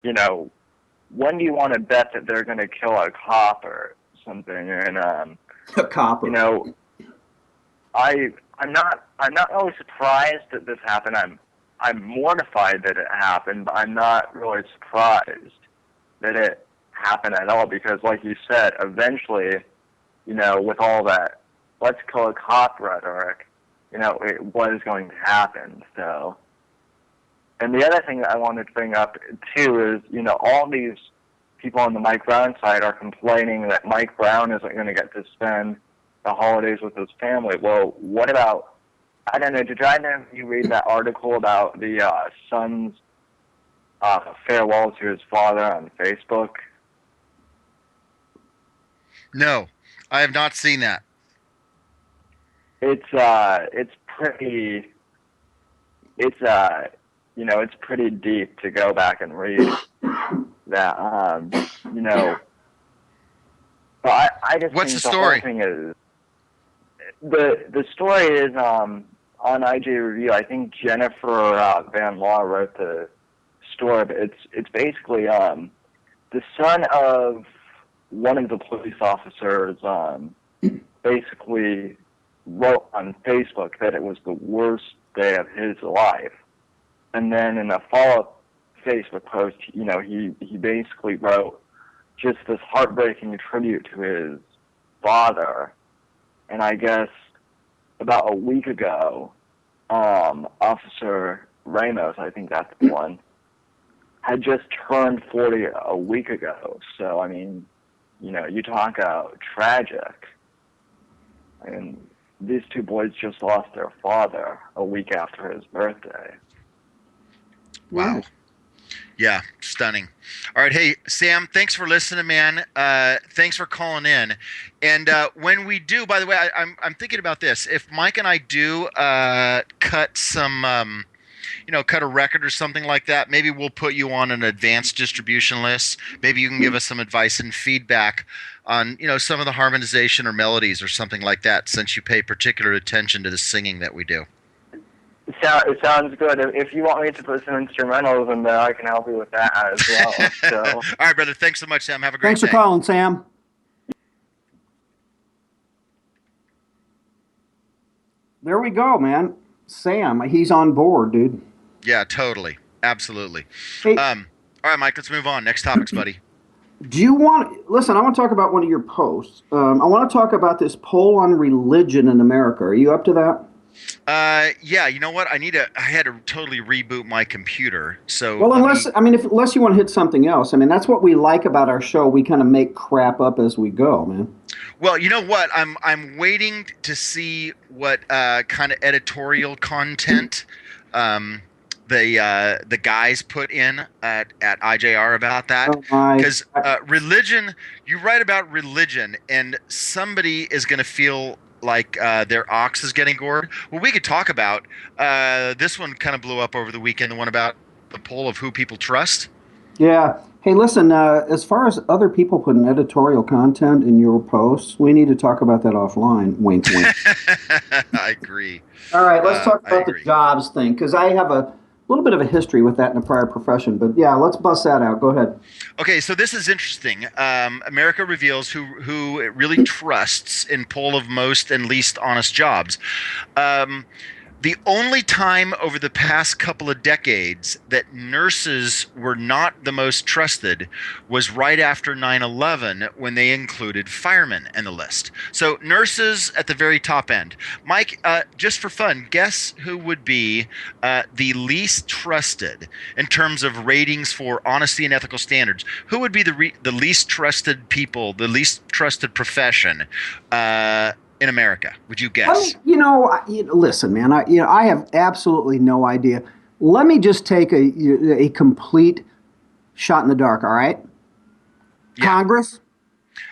you know, when do you want to bet that they're going to kill a cop or something? And A you copper. know, I'm not really surprised that this happened. I'm mortified that it happened, but I'm not really surprised that it happened at all because, like you said, eventually, with all that "let's kill a cop" rhetoric, it was going to happen. So, and the other thing that I wanted to bring up too is, all these people on the Mike Brown side are complaining that Mike Brown isn't going to get to spend the holidays with his family. Well, what about, I don't know, did I know you read that article about the son's farewell to his father on Facebook? No, I have not seen that. It's pretty, it's pretty deep to go back and read that. You know, but I just What's the think the whole story? thing is the story is on IJ Review. I think Jennifer Van Law wrote the story, but it's basically the son of one of the police officers basically wrote on Facebook that it was the worst day of his life, and then in a follow-up Facebook post, he basically wrote just this heartbreaking tribute to his father. And I guess about a week ago, Officer Ramos, I think that's the one, had just turned 40 a week ago. So, I mean, you talk about tragic. I mean, these two boys just lost their father a week after his birthday. Wow. Yeah, stunning. All right, hey Sam, thanks for listening, man. Thanks for calling in. And when we do, by the way, I'm thinking about this. If Mike and I do cut some, cut a record or something like that, maybe we'll put you on an advanced distribution list. Maybe you can give us some advice and feedback on, some of the harmonization or melodies or something like that, since you pay particular attention to the singing that we do. It sounds good. If you want me to put some instrumentals in there, I can help you with that as well. All So, right, brother. Thanks so much, Sam. Have a great Thanks for day. calling, Sam. There we go, man. Sam, he's on board, dude. Yeah, totally. Absolutely. Hey, All right, Mike, let's move on. Next topics, buddy. do you want? Listen, I want to talk about one of your posts. I want to talk about this poll on religion in America. Are you up to that? Yeah, you know what? I had to totally reboot my computer. So Well, let me, unless you want to hit something else. I mean, that's what we like about our show. We kind of make crap up as we go, man. well, you know what? I'm waiting to see what kind of editorial content the guys put in at IJR about that. Oh my! Because religion, you write about religion, and somebody is going to feel like their ox is getting gored. Well, we could talk about this one. Kind of blew up over the weekend. The one about the poll of who people trust. Yeah. Hey, listen. As far as other people putting editorial content in your posts, we need to talk about that offline. Wink, wink. I agree. All right, let's talk I about the agree. jobs thing because I have a little bit of a history with that in a prior profession. But yeah, let's bust that out. Go ahead. Okay, so this is interesting. America reveals who it really trusts in poll of most and least honest jobs. The only time over the past couple of decades that nurses were not the most trusted was right after 9/11 when they included firemen in the list. So nurses at the very top end. Mike, just for fun, guess who would be the least trusted in terms of ratings for honesty and ethical standards? Who would be the least trusted people, the least trusted profession in America? Would you Let me, guess? listen, man. I have absolutely no idea. Let me just take a complete shot in the dark. All right, Yeah. Congress.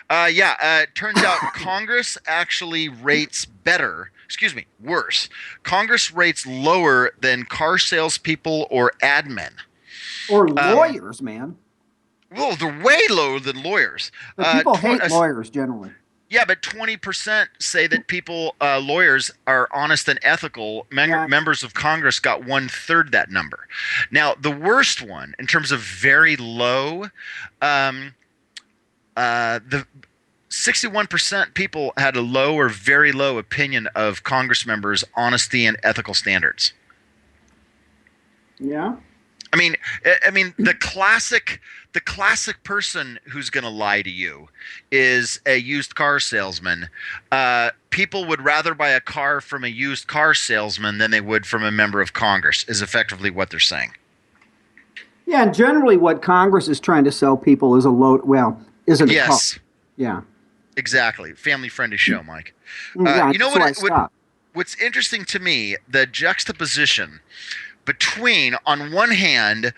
Yeah, it turns out Congress actually rates better, excuse me, worse. Congress rates lower than car salespeople or admin. Or Um, lawyers, man. well, they're way lower than lawyers. But people Tw- hate lawyers generally. Yeah, but 20% say that people, lawyers, are honest and ethical. Yeah. Members of Congress got one third that number. Now, the worst one, in terms of very low, um, the 61% people had a low or very low opinion of Congress members' honesty and ethical standards. Yeah. I mean, the classic person who's going to lie to you is a used car salesman. People would rather buy a car from a used car salesman than they would from a member of Congress, is effectively what they're saying. Yeah, and generally what Congress is trying to sell people is a load, well, isn't a car. Yes, Yeah. exactly. Family-friendly show, Mike. Yeah, You know that's why I what? stopped. What's interesting to me, the juxtaposition between, on one hand,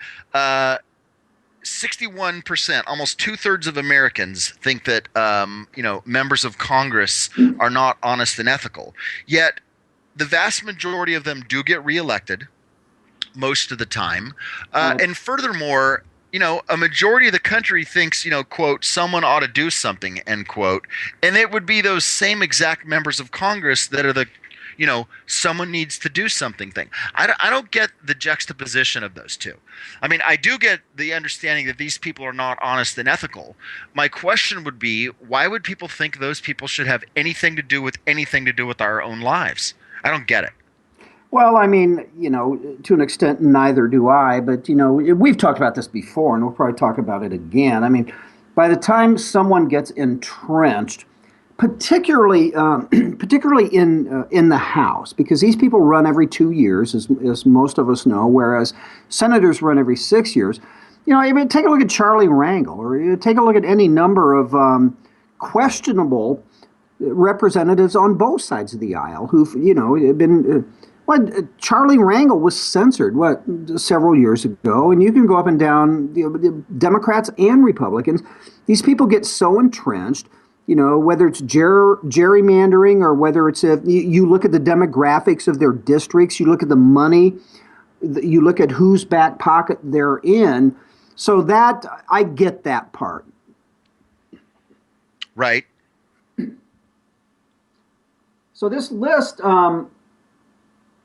61%, almost two-thirds of Americans think that members of Congress are not honest and ethical. Yet, the vast majority of them do get reelected most of the time, and furthermore, a majority of the country thinks, quote, someone ought to do something, end quote, and it would be those same exact members of Congress that are the someone needs to do something thing. I don't get the juxtaposition of those two. I mean, I do get the understanding that these people are not honest and ethical. My question would be, why would people think those people should have anything to do with our own lives? I don't get it. Well, I mean, to an extent, neither do I. But, we've talked about this before, and we'll probably talk about it again. I mean, by the time someone gets entrenched, particularly in the House, because these people run every 2 years, as most of us know, whereas senators run every 6 years. I mean, take a look at Charlie Rangel, or you take a look at any number of questionable representatives on both sides of the aisle who've, been. Charlie Rangel was censored, several years ago, and you can go up and down, the Democrats and Republicans. These people get so entrenched, whether it's gerrymandering or whether it's you look at the demographics of their districts, you look at the money, you look at whose back pocket they're in. So that, I get that part. Right. So this list,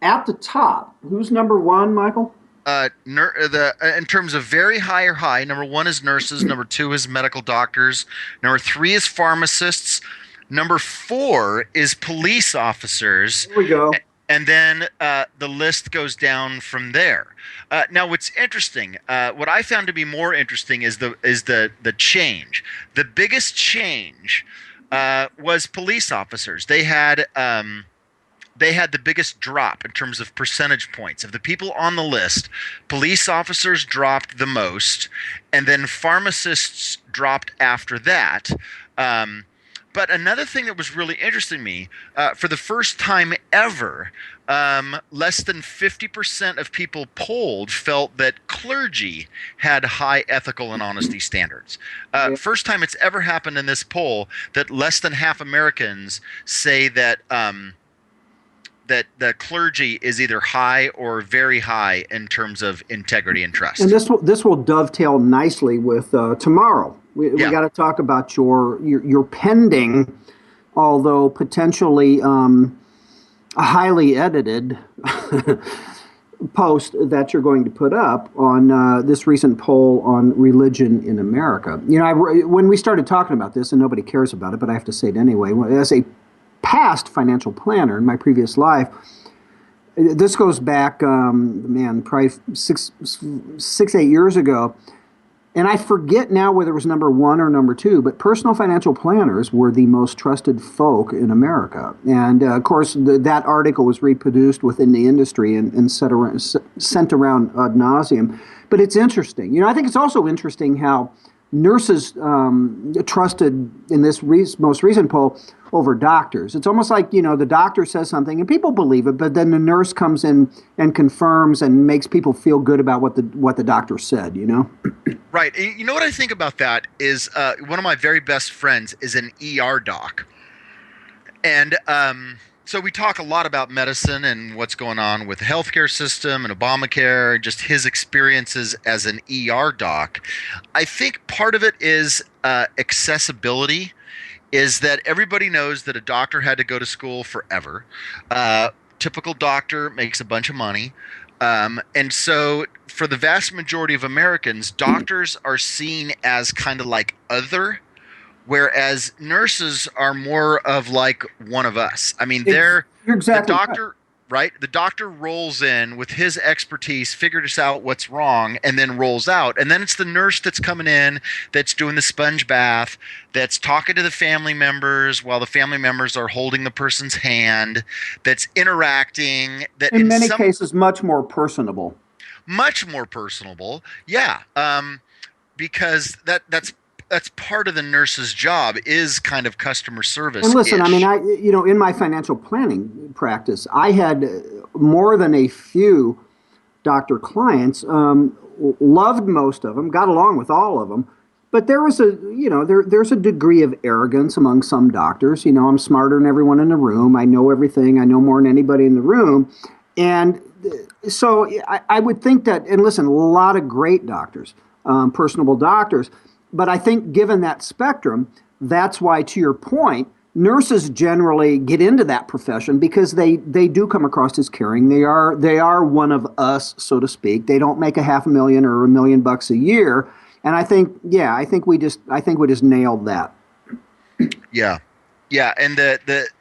at the top, who's number one, Michael? In terms of very high or high, number one is nurses, number two is medical doctors, number three is pharmacists, number four is police officers. Here we go. And then the list goes down from there. Now, what's interesting, what I found to be more interesting is the change. The biggest change was police officers. They had the biggest drop in terms of percentage points. Of the people on the list, police officers dropped the most, and then pharmacists dropped after that. But another thing that was really interesting to me, for the first time ever, less than 50% of people polled felt that clergy had high ethical and honesty standards. First time it's ever happened in this poll that less than half Americans say that that the clergy is either high or very high in terms of integrity and trust. And this will dovetail nicely with tomorrow. We got to talk about your pending, although potentially highly edited post that you're going to put up on this recent poll on religion in America. When we started talking about this, and nobody cares about it, but I have to say it anyway, as a past financial planner in my previous life, this goes back, probably 8 years ago. And I forget now whether it was number one or number two, but personal financial planners were the most trusted folk in America. And of course, that article was reproduced within the industry and sent around ad nauseum. But it's interesting. I think it's also interesting how nurses trusted in this most recent poll over doctors. It's almost like, the doctor says something and people believe it, but then the nurse comes in and confirms and makes people feel good about what the doctor said, Right. You know what I think about that is one of my very best friends is an ER doc. And so we talk a lot about medicine and what's going on with the healthcare system and Obamacare, just his experiences as an ER doc. I think part of it is accessibility. is that everybody knows that a doctor had to go to school forever. Typical doctor makes a bunch of money. And so, for the vast majority of Americans, doctors are seen as kind of like other, whereas nurses are more of like one of us. I mean, You're exactly the doctor, right? The doctor rolls in with his expertise, figures out what's wrong, and then rolls out. And then it's the nurse that's coming in, that's doing the sponge bath, that's talking to the family members while the family members are holding the person's hand, that's interacting. That in many cases, much more personable. Much more personable, yeah. Because that's part of the nurse's job, is kind of customer service. And listen, I mean, in my financial planning practice, I had more than a few doctor clients. Loved most of them, got along with all of them, but there was there's a degree of arrogance among some doctors. I'm smarter than everyone in the room. I know everything. I know more than anybody in the room, and so I would think that. And listen, a lot of great doctors, personable doctors. But I think given that spectrum, that's why, to your point, nurses generally get into that profession because they do come across as caring. They are one of us, so to speak. They don't make $500,000 or $1 million a year. And I think we just nailed that. Yeah. Yeah, and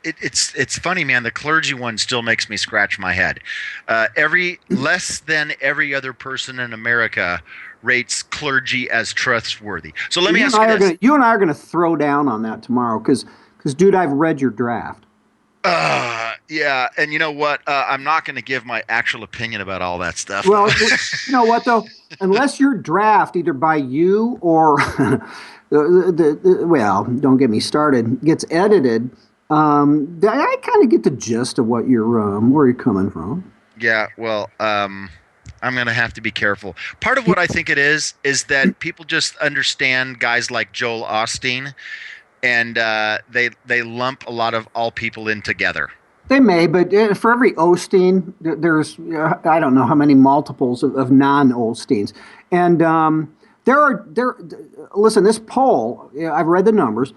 it's funny, man. The clergy one still makes me scratch my head. Less than every other person in America rates clergy as trustworthy. So let me ask you this. You and I are going to throw down on that tomorrow because, dude, I've read your draft. Yeah, and you know what? I'm not going to give my actual opinion about all that stuff. Well, you know what, though? Unless your draft, either by you or, well, don't get me started, gets edited, I kind of get the gist of what where you're coming from. Yeah, well, I'm going to have to be careful. Part of what I think it is that people just understand guys like Joel Osteen, and they lump a lot of all people in together. They may, but for every Osteen, there's I don't know how many multiples of non-Osteens. And listen, this poll, I've read the numbers,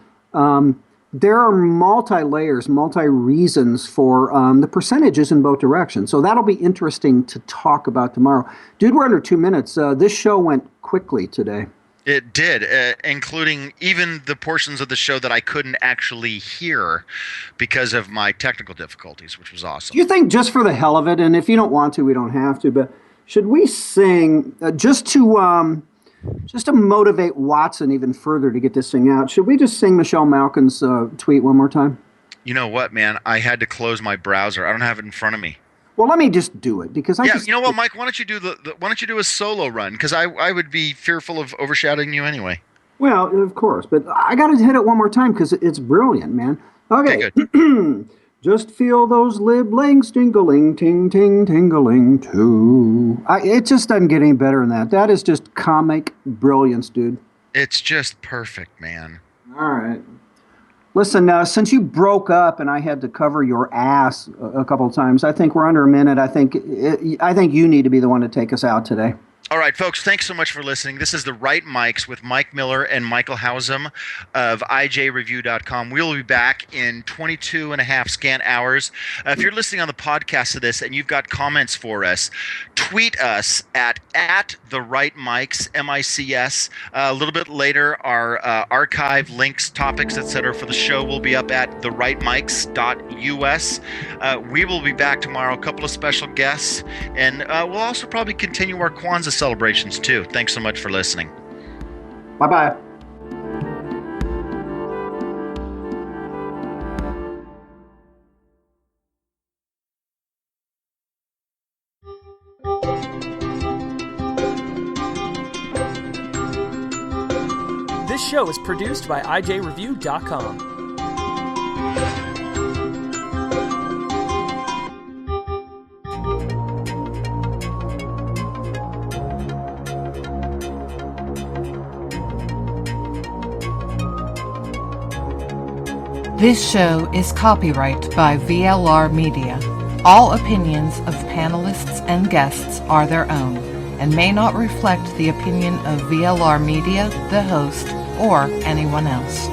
there are multi-layers, multi-reasons for the percentages in both directions. So that'll be interesting to talk about tomorrow. Dude, we're under 2 minutes. This show went quickly today. It did, including even the portions of the show that I couldn't actually hear because of my technical difficulties, which was awesome. Do you think, just for the hell of it, and if you don't want to, we don't have to, but should we sing just to motivate Watson even further to get this thing out? Should we just sing Michelle Malkin's tweet one more time? You know what, man? I had to close my browser. I don't have it in front of me. Well, let me just do it because you know what, Mike? Why don't you do a solo run? Because I would be fearful of overshadowing you anyway. Well, of course, but I got to hit it one more time because it's brilliant, man. Okay, good. Just feel those liblings tingling, ting, ting, tingling too. It just doesn't get any better than that. That is just comic brilliance, dude. It's just perfect, man. All right. Listen, since you broke up and I had to cover your ass a couple of times, I think we're under a minute. I think you need to be the one to take us out today. All right, folks, thanks so much for listening. This is The Right Mics with Mike Miller and Michael Hausum of IJReview.com. We'll be back in 22 and a half scant hours. If you're listening on the podcast of this and you've got comments for us, tweet us at The Right Mics, M-I-C-S. A little bit later, our archive links, topics, etc. for the show will be up at therightmics.us. We will be back tomorrow, a couple of special guests, and we'll also probably continue our Kwanzaa celebrations too. Thanks so much for listening. Bye-bye. This show is produced by IJReview.com. This show is copyright by VLR Media. All opinions of panelists and guests are their own and may not reflect the opinion of VLR Media, the host, or anyone else.